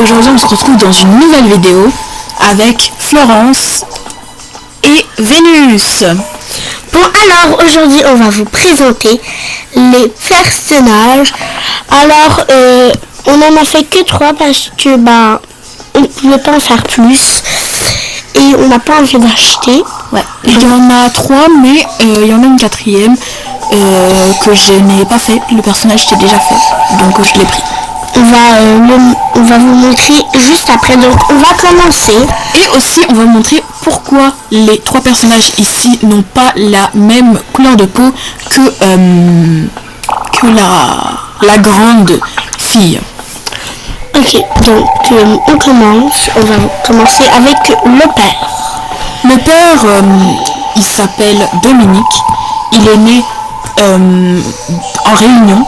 aujourd'hui on se retrouve dans une nouvelle vidéo avec Florence et Vénus. Bon, alors aujourd'hui on va vous présenter les personnages. Alors on en a fait que 3 parce que on ne pouvait pas en faire plus et on n'a pas envie d'acheter. Ouais, il y en a 3 mais il y en a une 4e que je n'ai pas fait. Le personnage était déjà fait, donc je l'ai pris. On va vous montrer juste après, donc on va commencer. Et aussi on va vous montrer pourquoi les 3 personnages ici n'ont pas la même couleur de peau que la grande fille. Ok, donc on commence. On va commencer avec le père. Le père, il s'appelle Dominique. Il est né en Réunion,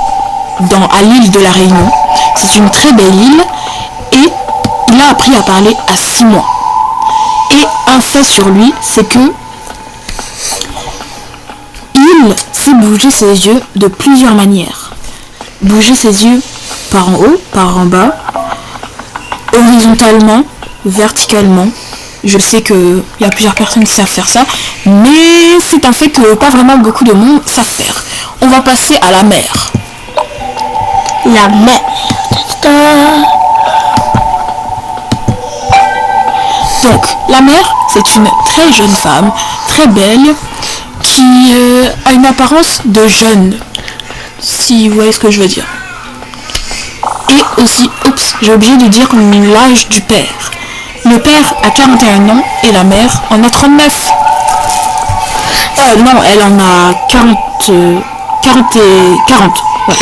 à l'île de la Réunion. C'est une très belle île et il a appris à parler à 6 mois. Et un fait sur lui, c'est que il sait bouger ses yeux de plusieurs manières. Bouger ses yeux par en haut, par en bas, horizontalement, verticalement. Je sais qu'il y a plusieurs personnes qui savent faire ça, mais c'est un fait que pas vraiment beaucoup de monde savent faire. On va passer à la mère. La mère. Donc, la mère, c'est une très jeune femme, très belle, qui a une apparence de jeune, si vous voyez ce que je veux dire. Et aussi, j'ai oublié de dire l'âge du père. Le père a 41 ans et la mère en a 39. Non, elle en a 40. Ouais.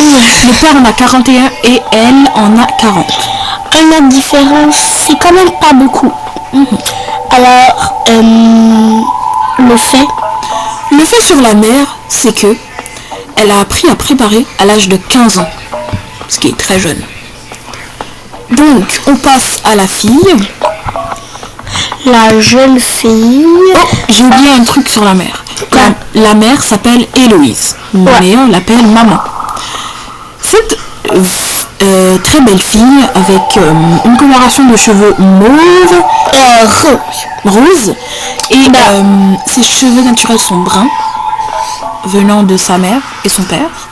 Le père en a 41 et elle en a 40. La différence, c'est quand même pas beaucoup. Alors, le fait sur la mère, c'est que elle a appris à préparer à l'âge de 15 ans, ce qui est très jeune. Donc, on passe à la fille. La jeune fille. Oh, j'ai oublié un truc sur la mère. La mère s'appelle Héloïse. Mais on l'appelle maman. Cette très belle fille avec une coloration de cheveux mauve, rose, et ses cheveux naturels sont bruns, venant de sa mère et son père.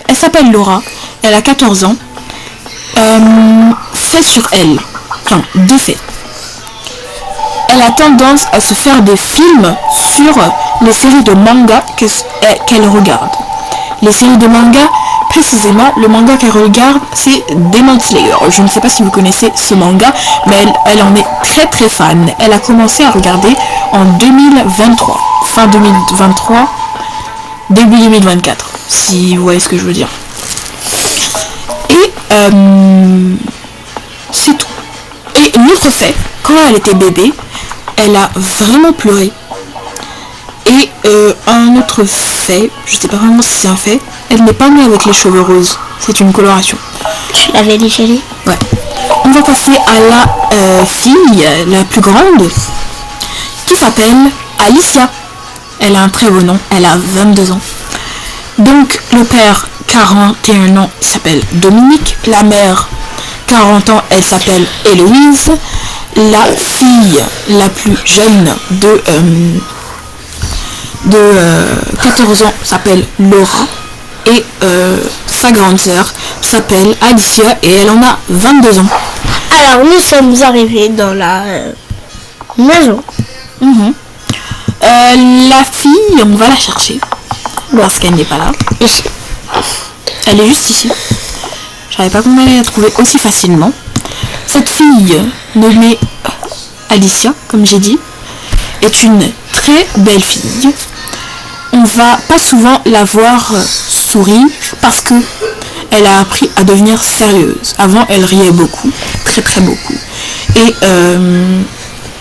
Elle s'appelle Laura, elle a 14 ans. Fait sur elle, enfin, deux faits. Elle a tendance à se faire des films sur les séries de manga qu'elle regarde. Les séries de manga, précisément, le manga qu'elle regarde, c'est Demon Slayer. Je ne sais pas si vous connaissez ce manga, mais elle en est très très fan. Elle a commencé à regarder en 2023, fin 2023, début 2024, si vous voyez ce que je veux dire. Et c'est tout. Et l'autre fait, quand elle était bébé, elle a vraiment pleuré. Et un autre fait, je sais pas vraiment si c'est un fait, elle n'est pas née avec les cheveux roses, c'est une coloration. Tu l'avais déjà dit ? Ouais. On va passer à la fille la plus grande, qui s'appelle Alicia. Elle a un très beau nom, elle a 22 ans. Donc le père, 41 ans, s'appelle Dominique. La mère, 40 ans, elle s'appelle Héloïse. La fille la plus jeune de 14 ans s'appelle Laura. Et sa grande sœur s'appelle Alicia et elle en a 22 ans. Alors nous sommes arrivés dans la maison. La fille, on va la chercher parce qu'elle n'est pas là. Ici. Elle est juste ici. Je savais pas comment elle la trouver aussi facilement. Cette fille, nommée Alicia, comme j'ai dit, est une très belle fille. On va pas souvent la voir sourire parce que elle a appris à devenir sérieuse. Avant, elle riait beaucoup, très très beaucoup. Et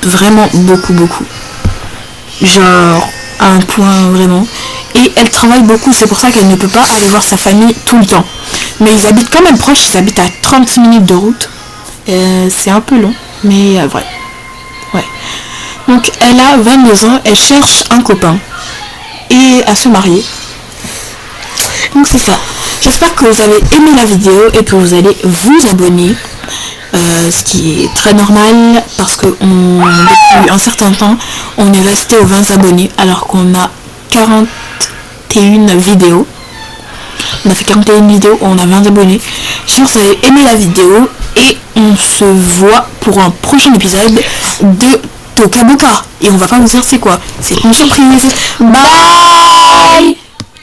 vraiment beaucoup. Genre, à un point vraiment. Et elle travaille beaucoup, c'est pour ça qu'elle ne peut pas aller voir sa famille tout le temps. Mais ils habitent quand même proches, ils habitent à 36 minutes de route. C'est un peu long, mais vrai. Ouais. Donc elle a 22 ans, elle cherche un copain et à se marier. Donc c'est ça. J'espère que vous avez aimé la vidéo et que vous allez vous abonner. Ce qui est très normal parce que depuis un certain temps, on est resté aux 20 abonnés alors qu'on a 41 vidéos. On a fait 41 vidéos, on a 20 abonnés. J'espère que vous avez aimé la vidéo et on se voit pour un prochain épisode de Tokaboka. Et on va pas vous dire c'est quoi, c'est une surprise. Bye.